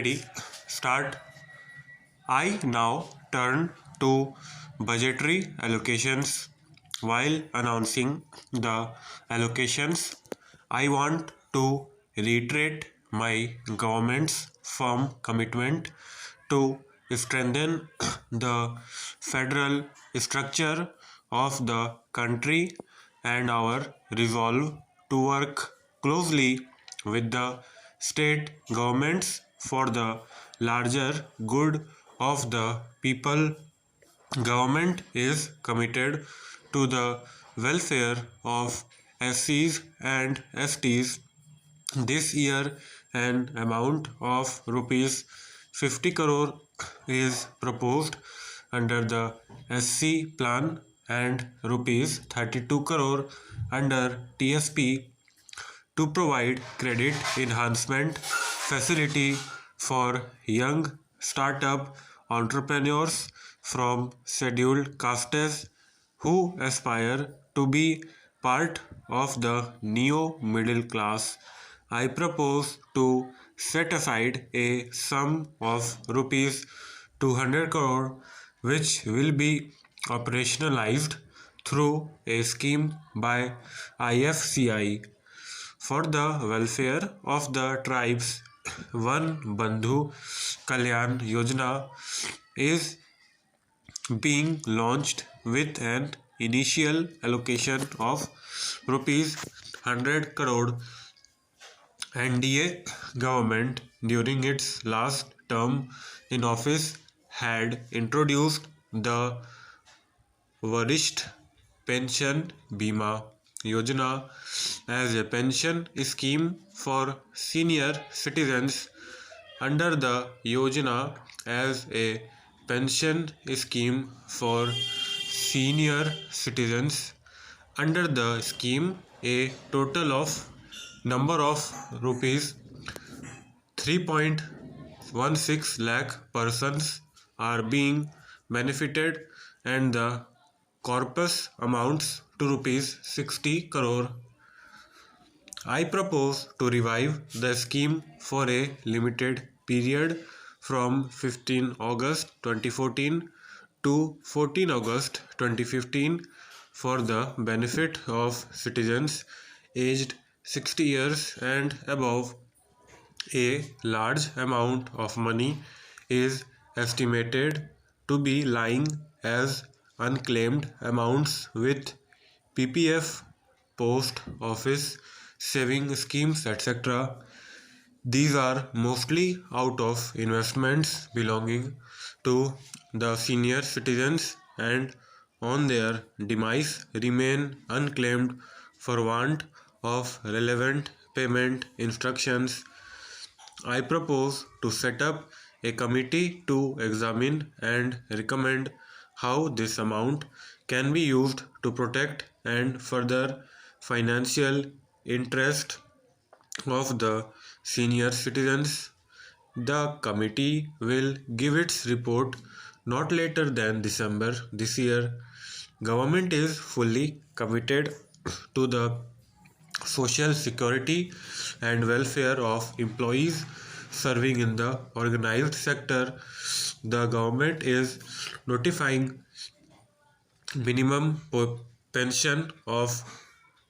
Ready? Start. I now turn to budgetary allocations. While announcing the allocations, I want to reiterate my government's firm commitment to strengthen the federal structure of the country and our resolve to work closely with the state governments for the larger good of the people. Government is committed to the welfare of SCs and STs. This year, an amount of rupees 50 crore is proposed under the SC plan and rupees 32 crore under TSP to provide credit enhancement facility for young startup entrepreneurs from scheduled castes who aspire to be part of the neo middle class. I propose to set aside a sum of rupees 200 crore which will be operationalized through a scheme by IFCI for the welfare of the tribes. One Bandhu Kalyan Yojana is being launched with an initial allocation of rupees 100 crore. NDA government during its last term in office had introduced the Varisht Pension Bima Yojana as a pension scheme for senior citizens. Under the Yojana as a pension scheme for senior citizens, under the scheme a total of number of rupees 3.16 lakh persons are being benefited and the corpus amounts to rupees 60 crore. I propose to revive the scheme for a limited period from 15 August 2014 to 14 August 2015 for the benefit of citizens aged 60 years and above. A large amount of money is estimated to be lying as unclaimed amounts with PPF, post office, saving schemes, etc. These are mostly out of investments belonging to the senior citizens and on their demise remain unclaimed for want of relevant payment instructions. I propose to set up a committee to examine and recommend how this amount can be used to protect and further financial interest of the senior citizens. The committee will give its report not later than December this year. Government is fully committed to the social security and welfare of employees serving in the organized sector. The government is notifying minimum pension of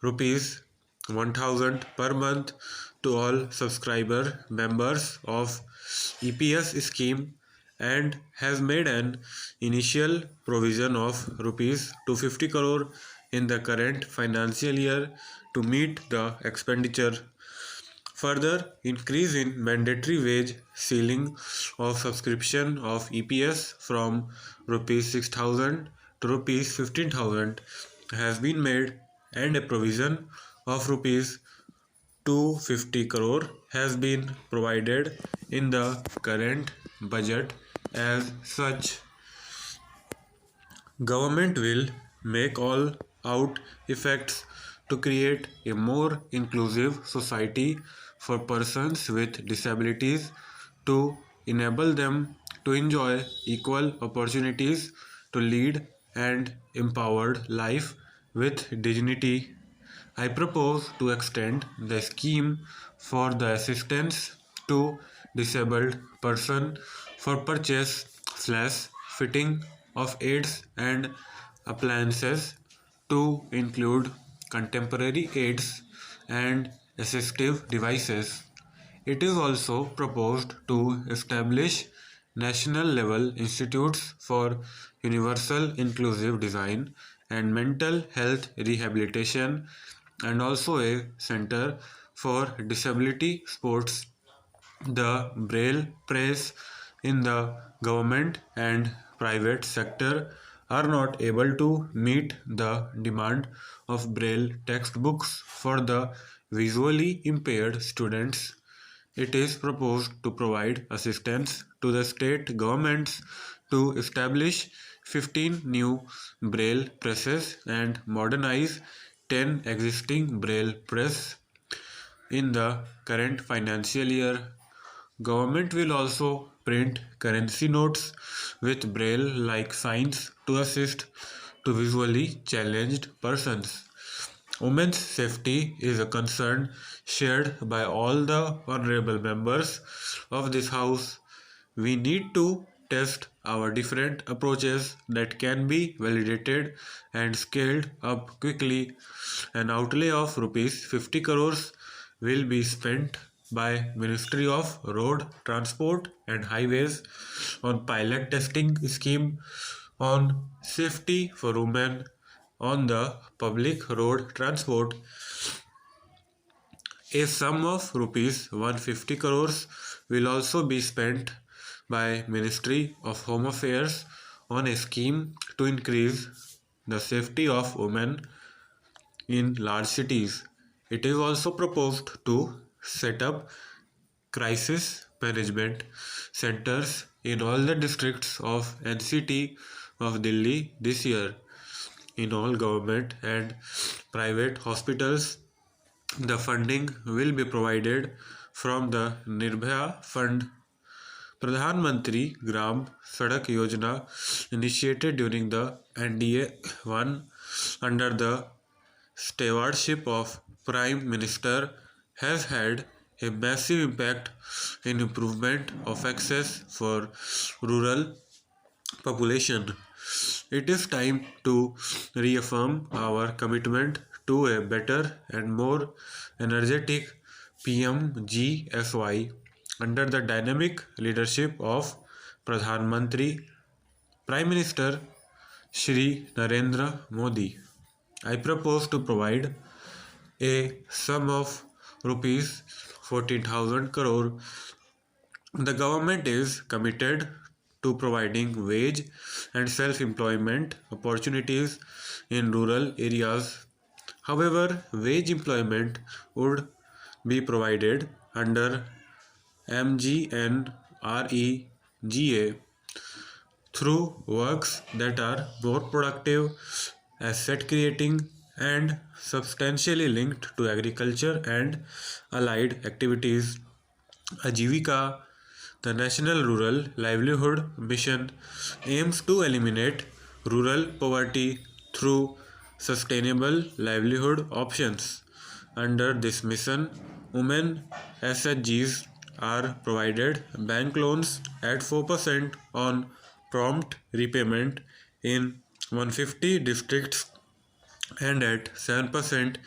rupees 1000 per month to all subscriber members of EPS scheme and has made an initial provision of rupees 250 crore in the current financial year to meet the expenditure. Further increase in mandatory wage ceiling of subscription of EPS from rupees 6000 to rupees 15,000 has been made and a provision of rupees 250 crore has been provided in the current budget. As such, government will make all out efforts to create a more inclusive society for persons with disabilities to enable them to enjoy equal opportunities to lead an empowered life with dignity. I propose to extend the scheme for the assistance to disabled person for purchase/fitting of aids and appliances to include contemporary aids and assistive devices. It is also proposed to establish national level institutes for universal inclusive design and mental health rehabilitation, and also a center for disability sports. The Braille press in the government and private sector are not able to meet the demand of Braille textbooks for the visually impaired students. It is proposed to provide assistance to the state governments to establish 15 new Braille presses and modernize 10 existing Braille press in the current financial year. Government will also print currency notes with braille-like signs to assist to visually challenged persons. Women's safety is a concern shared by all the honorable members of this house. We need to test our different approaches that can be validated and scaled up quickly. An outlay of rupees 50 crores will be spent by Ministry of Road Transport and Highways on pilot testing scheme on safety for women on the public road transport. A sum of rupees 150 crores will also be spent by Ministry of Home Affairs on a scheme to increase the safety of women in large cities. It is also proposed to set up crisis management centers in all the districts of NCT of Delhi this year. In all government and private hospitals, the funding will be provided from the Nirbhaya Fund. Pradhan Mantri Gram Sadak Yojana, initiated during the NDA-1 under the stewardship of Prime Minister, has had a massive impact in improvement of access for rural population. It is time to reaffirm our commitment to a better and more energetic PMGSY under the dynamic leadership of Pradhan Mantri Prime Minister Shri Narendra Modi. I propose to provide a sum of rupees 14,000 crore. The government is committed to providing wage and self-employment opportunities in rural areas. However, wage employment would be provided under MGNREGA through works that are more productive, asset creating, and substantially linked to agriculture and allied activities. Ajivika, the National Rural Livelihood Mission, aims to eliminate rural poverty through sustainable livelihood options. Under this mission, women SHGs are provided bank loans at 4% on prompt repayment in 150 districts and at 7%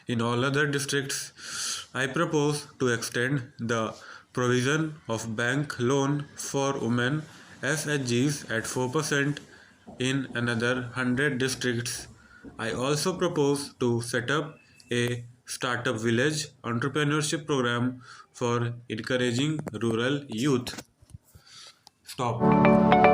in all other districts. I propose to extend the provision of bank loan for women SHGs at 4% in another 100 districts. I also propose to set up a startup village entrepreneurship program for encouraging rural youth. Stop.